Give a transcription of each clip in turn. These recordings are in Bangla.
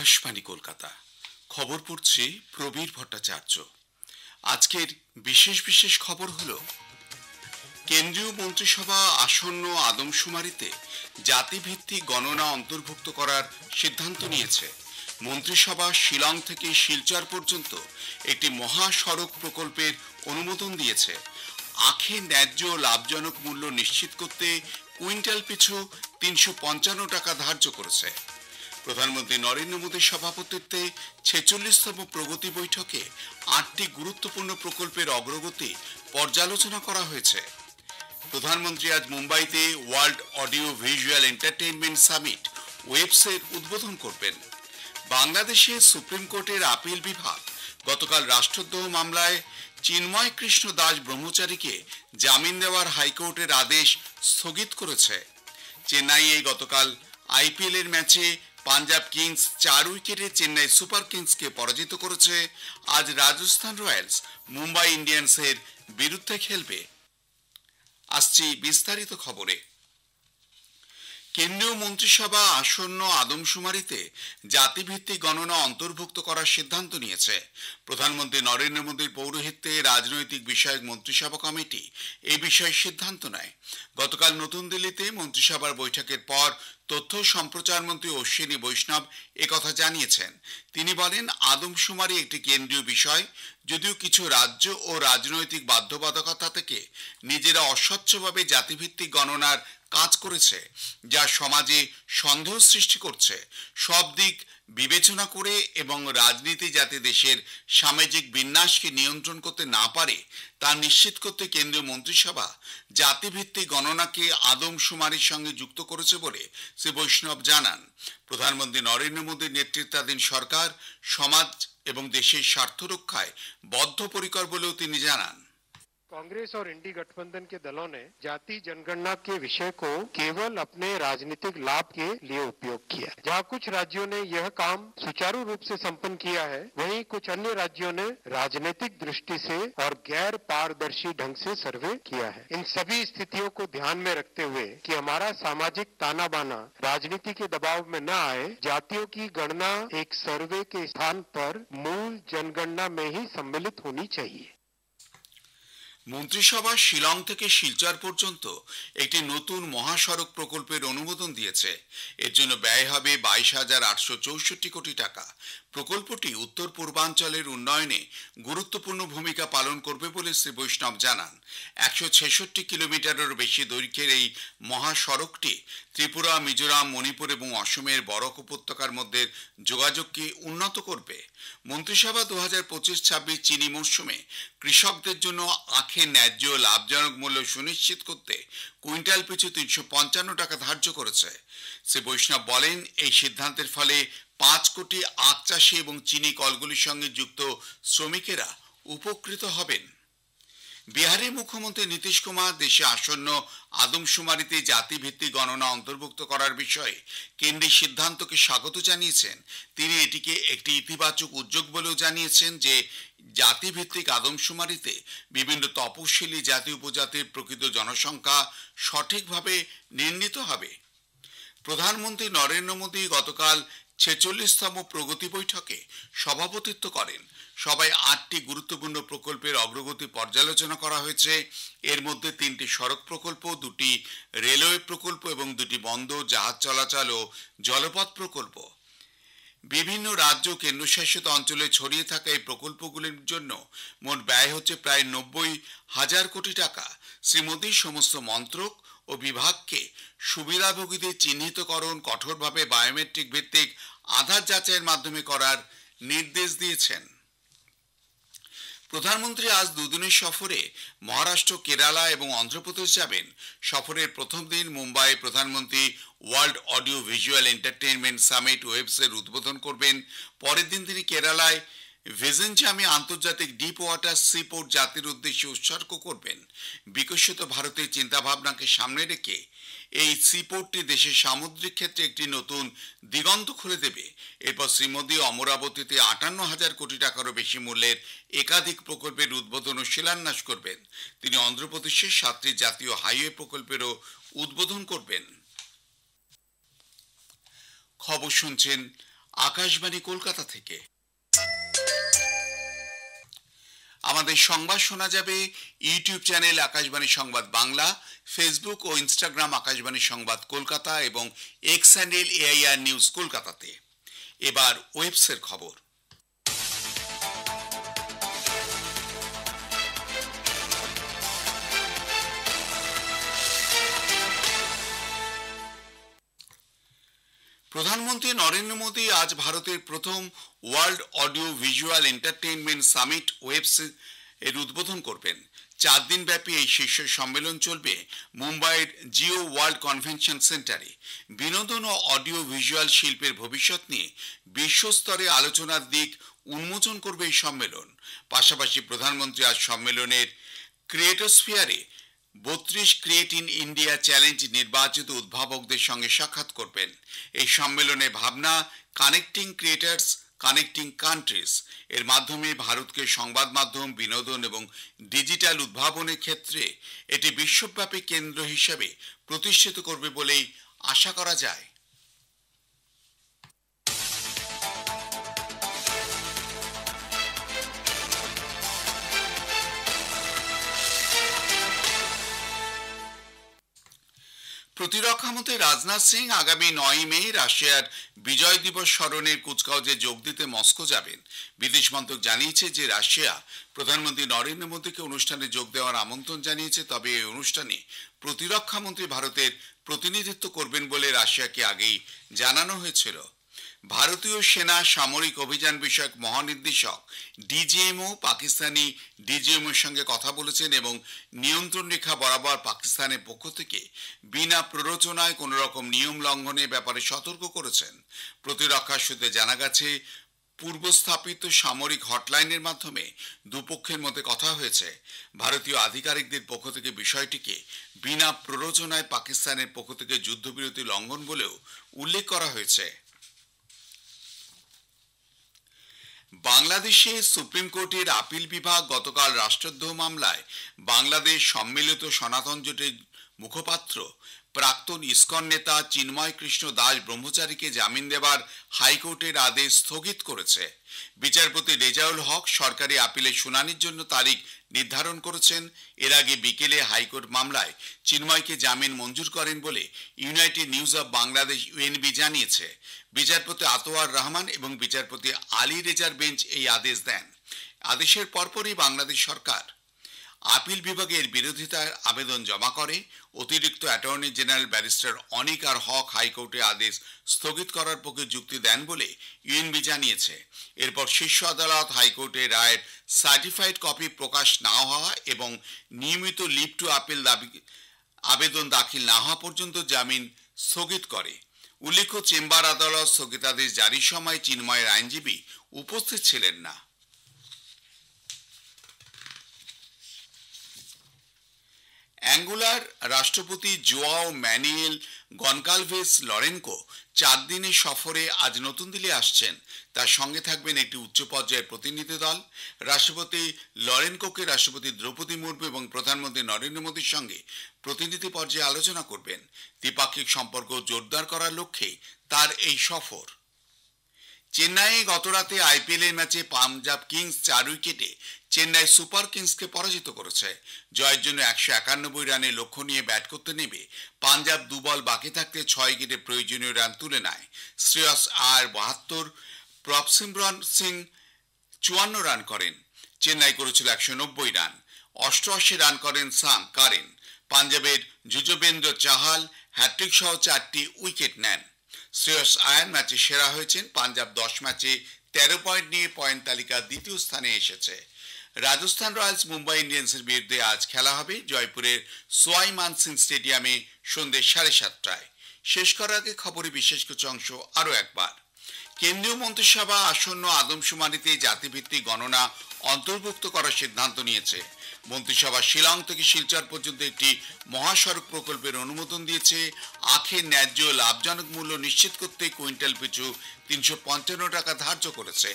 আকাশবাণী কলকাতা। খবর পড়ছি প্রবীর ভট্টাচার্য। আজকের বিশেষ বিশেষ খবর হলো, কেন্দ্রীয় মন্ত্রিসভা আসন্ন আদমশুমারিতে জাতিভিত্তিক গণনা অন্তর্ভুক্ত করার সিদ্ধান্ত নিয়েছে। মন্ত্রিসভা শিলং থেকে শিলচর পর্যন্ত একটি মহাসড়ক প্রকল্পের অনুমোদন দিয়েছে। আখের ন্যায্য ও লাভজনক মূল্য নিশ্চিত করতে কুইন্টাল পিছু ৩৫৫ টাকা ধার্য করেছে। প্রধানমন্ত্রী নরেন্দ্র মোদীর সভাপতিত্বে ৪৬তম প্রগতি বৈঠকে ৮টি গুরুত্বপূর্ণ প্রকল্পের অগ্রগতি পর্যালোচনা করা হয়েছে। প্রধানমন্ত্রী আজ মুম্বাইতে world audio visual entertainment summit ওয়েবসের উদ্বোধন করবেন। বাংলাদেশে সুপ্রিম কোর্টের আপিল বিভাগ গতকাল রাষ্ট্রদ্রোহ মামলায় চিন্ময় কৃষ্ণ দাস ব্রহ্মচারীকে জামিন দেওয়ার হাইকোর্টের আদেশ স্থগিত করেছে। চেন্নাইয়ে গতকাল আইপিএল এর ম্যাচে পাঞ্জাব কিংস ৪ উইকেটে চেন্নাই সুপার কিংসকে পরাজিত করেছে। আজ রাজস্থান রয়্যালস মুম্বাই ইন্ডিয়ান্সের বিরুদ্ধে খেলবে। আসছি বিস্তারিত খবরে। কেন্দ্রীয় মন্ত্রিসভা আসন্ন আদমশুমারিতে জাতিভিত্তিক গণনা অন্তর্ভুক্ত করার সিদ্ধান্ত নিয়েছে। প্রধানমন্ত্রী নরেন্দ্র মোদীর পৌরোহিত্যে রাজনৈতিক বিষয়ক মন্ত্রিসভা কমিটি এই বিষয়ে সিদ্ধান্ত নেয়। গতকাল নতুন দিল্লিতে মন্ত্রিসভার বৈঠকের পর তথ্য সম্প্রচার মন্ত্রী অশ্বিনী বৈষ্ণব একথা জানিয়েছেন। তিনি বলেন, আদমশুমারি একটি কেন্দ্রীয় বিষয়, যদিও কিছু রাজ্য ও রাজনৈতিক বাধ্যবাধকতা থেকে নিজেরা অস্বচ্ছভাবে জাতিভিত্তিক গণনার কাজ করেছে, যা সমাজে সন্দেহ সৃষ্টি করছে। সব দিক বিবেচনা করে এবং রাজনীতি যাতে দেশের সামাজিক বিন্যাসকে নিয়ন্ত্রণ করতে না পারে তা নিশ্চিত করতে কেন্দ্রীয় মন্ত্রিসভা জাতিভিত্তিক গণনাকে আদমশুমারির সঙ্গে যুক্ত করেছে বলে শ্রী বৈষ্ণব জানান। প্রধানমন্ত্রী নরেন্দ্র মোদীর নেতৃত্বাধীন সরকার সমাজ এবং দেশের স্বার্থ রক্ষায় বদ্ধপরিকর বলেও তিনি জানান। कांग्रेस और इंडी गठबंधन के दलों ने जाति जनगणना के विषय को केवल अपने राजनीतिक लाभ के लिए उपयोग किया। जहां कुछ राज्यों ने यह काम सुचारू रूप से संपन्न किया है, वहीं कुछ अन्य राज्यों ने राजनीतिक दृष्टि से और गैर पारदर्शी ढंग से सर्वे किया है। इन सभी स्थितियों को ध्यान में रखते हुए कि हमारा सामाजिक ताना बाना राजनीति के दबाव में न आए, जातियों की गणना एक सर्वे के स्थान पर मूल जनगणना में ही सम्मिलित होनी चाहिए। মন্ত্রিসভা শিলং থেকে শিলচর পর্যন্ত একটি নতুন মহাসড়ক প্রকল্পের অনুমোদন দিয়েছে। এর জন্য ব্যয় হবে 22,864 কোটি টাকা। প্রকল্পটি উত্তর পূর্বাঞ্চলের উন্নয়নে গুরুত্বপূর্ণ ভূমিকা পালন করবে বলে শ্রী বৈষ্ণব জানান। 166 কিলোমিটারেরও বেশি দৈর্ঘ্যের এই মহাসড়কটি ত্রিপুরা, মিজোরাম, মণিপুর এবং অসমের বরাক উপত্যকার মধ্যে যোগাযোগকে উন্নত করবে। মন্ত্রিসভা 2025-26 চিনি মরশুমে কৃষকদের জন্য আখের ন্যায্য লাভজনক মূল্য সুনিশ্চিত করতে কুইন্টাল পিছু 355 টাকা ধার্য করেছে। শ্রী বৈষ্ণব বলেন, এই সিদ্ধান্তের ফলে 5 কোটি আখ চাষি এবং চিনি কলগুলির সঙ্গে যুক্ত শ্রমিকেরা উপকৃত হবেন। বিহারের মুখ্যমন্ত্রী নীতিশ কুমার দেশে আসন্ন আদমশুমারিতে জাতিভিত্তিক গণনা অন্তর্ভুক্ত করার বিষয়ে কেন্দ্রের সিদ্ধান্তকে স্বাগত জানিয়েছেন। তিনি এটিকে একটি ইতিবাচক উদ্যোগ বলেও জানিয়েছেন যে জাতিভিত্তিক আদমশুমারিতে বিভিন্ন তপশিলি জাতি উপজাতির প্রকৃত জনসংখ্যা সঠিকভাবে নির্ণীত হবে। প্রধানমন্ত্রী নরেন্দ্র মোদী গতকাল ৪৬তম প্রগতি বৈঠকে সভাপতিত্ব করেন। সবাই ৮টি গুরুত্বপূর্ণ প্রকল্পের অগ্রগতি পর্যালোচনা করা হয়েছে। এর মধ্যে 3টি সড়ক প্রকল্প, 2টি রেলওয়ে প্রকল্প এবং 2টি বন্দর, জাহাজ চলাচল ও জলপথ প্রকল্প। বিভিন্ন রাজ্য কেন্দ্রশাসিত অঞ্চলে ছড়িয়ে থাকা এই প্রকল্পগুলির জন্য মোট ব্যয় হচ্ছে প্রায় 90,000 কোটি টাকা। শ্রী মোদী সমস্ত মন্ত্রক ও বিভাগকে সুবিধাভোগীদের চিহ্নিতকরণ কঠোরভাবে বায়োমেট্রিক ভিত্তিক আধার যাচাইয়ের মাধ্যমে করার নির্দেশ দিয়েছেন। প্রধানমন্ত্রী আজ দুদিনের সফরে মহারাষ্ট্র, কেরালা এবং অন্ধ্রপ্রদেশ যাবেন। সফরের প্রথম দিন মুম্বাই প্রধানমন্ত্রী world audio visual entertainment summit ওয়েবসের উদ্বোধন করবেন। পরের দিন তিনি কেরালায় ভিজেনজামে আন্তর্জাতিক ডিপ ওয়াটার সিপোর্ট জাতির উদ্দেশ্যে উৎসর্গ করবেন। বিকশিত ভারতের চিন্তাভাবনাকে সামনে রেখে এই সিপোর্টটি দেশের সামুদ্রিক ক্ষেত্রে একটি নতুন দিগন্ত খুলে দেবে। এরপর শ্রী মোদী অমরাবতীতে 58,000 কোটি টাকারও বেশি মূল্যের একাধিক প্রকল্পের উদ্বোধন ও শিলান্যাস করবেন। তিনি অন্ধ্রপ্রদেশের 7টি জাতীয় হাইওয়ে প্রকল্পেরও উদ্বোধন করবেন। খবর শুনছেন আকাশবাণী কলকাতা থেকে। আমাদের সংবাদ শোনা যাবে ইউটিউব চ্যানেল আকাশবাণী সংবাদ বাংলা, ফেসবুক ও ইনস্টাগ্রাম আকাশবাণী সংবাদ কলকাতা এবং এক্স হ্যান্ডেল AIR নিউজ কলকাতাতে। এবার ওয়েবসের খবর। প্রধানমন্ত্রী নরেন্দ্র মোদী আজ ভারতের প্রথম world audio visual entertainment summit WAVES এর উদ্বোধন করবেন। 4 দিন ব্যাপী এই শীর্ষ সম্মেলন চলবে মুম্বাইয়ের জিও ওয়ার্ল্ড কনভেনশন সেন্টারে। বিনোদন ও অডিও ভিজুয়াল শিল্পের ভবিষ্যৎ নিয়ে বিশ্বস্তরে আলোচনার দিক উন্মোচন করবে এই সম্মেলন। পাশাপাশি প্রধানমন্ত্রী আজ সম্মেলনের ক্রিয়েটোস্ফিয়ারে 32 ক্রিয়েট ইন ইন্ডিয়া চ্যালেঞ্জ নির্বাচিত উদ্ভাবকদের সঙ্গে সাক্ষাৎ করবেন। এই সম্মেলনে ভাবনা কানেক্টিং ক্রিয়েটার্স কানেক্টিং কান্ট্রিজ এর মাধ্যমে ভারতকে সংবাদ মাধ্যম, বিনোদন এবং ডিজিটাল উদ্ভাবনের ক্ষেত্রে এটি বিশ্বব্যাপী কেন্দ্র হিসেবে প্রতিষ্ঠিত করবে বলেই আশা করা যায়। প্রতিরক্ষামন্ত্রী রাজনাথ সিং আগামী 9 মে রাশিয়ার বিজয় দিবস স্মরণের কুচকাওয়াজে যোগ দিতে মস্কো যাবেন। বিদেশ মন্ত্রক জানিয়েছে যে রাশিয়া প্রধানমন্ত্রী নরেন্দ্র মোদীকে অনুষ্ঠানে যোগ দেওয়ার আমন্ত্রণ জানিয়েছে, তবে এই অনুষ্ঠানে প্রতিরক্ষামন্ত্রী ভারতের প্রতিনিধিত্ব করবেন বলে রাশিয়াকে আগেই জানানো হয়েছিল। ভারতীয় সেনা সামরিক অভিযান বিষয়ক মহানির্দেশক DGMO পাকিস্তানি DGMOর সঙ্গে কথা বলেছেন এবং নিয়ন্ত্রণ রেখা বরাবর পাকিস্তানের পক্ষ থেকে বিনা প্ররোচনায় কোনো রকম নিয়ম লঙ্ঘনের ব্যাপারে সতর্ক করেছেন। প্রতিরক্ষা সূত্রে জানা গেছে, পূর্বস্থাপিত সামরিক হটলাইনের মাধ্যমে দুপক্ষের মধ্যে কথা হয়েছে। ভারতীয় আধিকারিকদের পক্ষ থেকে বিষয়টিকে বিনা প্ররোচনায় পাকিস্তানের পক্ষ থেকে যুদ্ধবিরতি লঙ্ঘন বলেও উল্লেখ করা হয়েছে। বাংলাদেশে সুপ্রিম কোর্টের আপিল বিভাগ গতকাল রাষ্ট্রদ্রোহ মামলায় বাংলাদেশ সম্মিলিত সনাতন জোটের মুখপাত্র প্রাক্তন ইসকন নেতা চিন্ময় কৃষ্ণ দাস ব্রহ্মচারীকে জামিন দেবার হাইকোর্টের আদেশ স্থগিত করেছে। বিচারপতি রেজাউল হক সরকারি আপিলের শুনানির জন্য তারিখ নির্ধারণ করেছেন। এর আগে বিকেলে হাইকোর্ট মামলায় চিন্ময়কে জামিন মঞ্জুর করেন বলে United news of Bangladesh UNB জানিয়েছে। বিচারপতি আতোয়ার রহমান এবং বিচারপতি আলী রেজার বেঞ্চ এই আদেশ দেন। আদেশের পরপরই বাংলাদেশ সরকার আপিল বিভাগের বিরোধিতার আবেদন জমা করে। অতিরিক্ত অ্যাটর্নি জেনারেল ব্যারিস্টার অনিক আর হক হাইকোর্টে আদেশ স্থগিত করার পক্ষে যুক্তি দেন বলে UNB জানিয়েছে। এরপর শীর্ষ আদালত হাইকোর্টের রায়ের সার্টিফাইড কপি প্রকাশ না হওয়া এবং নিয়মিত লিভ টু আপিল আবেদন দাখিল না হওয়া পর্যন্ত জামিন স্থগিত করে। উল্লেখ্য, চেম্বার আদালত স্থগিতাদেশ জারির সময় চিন্ময়ের আইনজীবী উপস্থিত ছিলেন না। অ্যাঙ্গোলার রাষ্ট্রপতি জোয়াও ম্যানুয়েল গনকালভেস লরেনকো 4 দিনের সফরে আজ নতুন দিল্লি আসছেন। তার সঙ্গে থাকবেন একটি উচ্চ পর্যায়ের প্রতিনিধি দল। রাষ্ট্রপতি লরেনকোকে রাষ্ট্রপতি দ্রৌপদী মুর্মু এবং প্রধানমন্ত্রী নরেন্দ্র মোদীর সঙ্গে প্রতিনিধি পর্যায়ে আলোচনা করবেন। দ্বিপাক্ষিক সম্পর্ক জোরদার করার লক্ষ্যে তার এই সফর। চেন্নাইয়ে গতরাতে IPL এর ম্যাচে পাঞ্জাব কিংস 4 উইকেটে চেন্নাই সুপার কিংসকে পরাজিত করেছে। জয়ের জন্য 191 রানের লক্ষ্য নিয়ে ব্যাট করতে নেমে পাঞ্জাব 2 বল বাকি থাকতে 6 উইকেটে প্রয়োজনীয় রান তুলে নেয়। শ্রেয়স আয়ার 72, প্রভসিমরন সিং 54 রান করেন। চেন্নাই করেছিল 190 রান। 88 রান করেন সাম কারেন। পাঞ্জাবের যুজবেন্দ্র চাহাল হ্যাট্রিক সহ 4টি উইকেট নেন। শ্রেয়স আয়ার ম্যাচে সেরা হয়েছেন। পাঞ্জাব 10 ম্যাচে 13 পয়েন্ট নিয়ে পয়েন্ট তালিকার দ্বিতীয় স্থানে এসেছে। রাজস্থান রয়্যালস মুম্বাই ইন্ডিয়ান্সের বিরুদ্ধে আজ খেলা হবে জয়পুরের সোয়াই মানসিং স্টেডিয়ামে সন্ধ্যে 7:30টায়। শেষ করার আগে খবরে বিশেষ কিছু অংশ আরও একবার। কেন্দ্রীয় মন্ত্রিসভা আসন্ন আদমশুমারিতে জাতিভিত্তিক গণনা অন্তর্ভুক্ত করার সিদ্ধান্ত নিয়েছে। মন্ত্রিসভা শিলং থেকে শিলচর পর্যন্ত একটি মহাসড়ক প্রকল্পের অনুমোদন দিয়েছে। আখের ন্যায্য লাভজনক মূল্য নিশ্চিত করতে কুইন্টাল পিছু 355 টাকা ধার্য করেছে।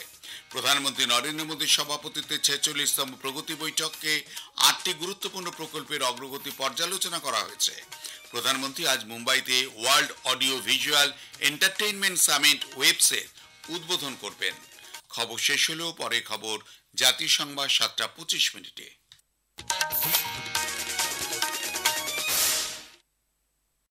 প্রধানমন্ত্রী নরেন্দ্র মোদীর সভাপতিত্বে 46তম প্রগতি বৈঠকে 8টি গুরুত্বপূর্ণ প্রকল্পের অগ্রগতি পর্যালোচনা করা হয়েছে। প্রধানমন্ত্রী আজ মুম্বাইতে world audio visual entertainment summit ওয়েবসের উদ্বোধন করবেন। খবর শেষ হলেও পরে খবর জাতীয় সংবাদ 7টা 25 মিনিটে।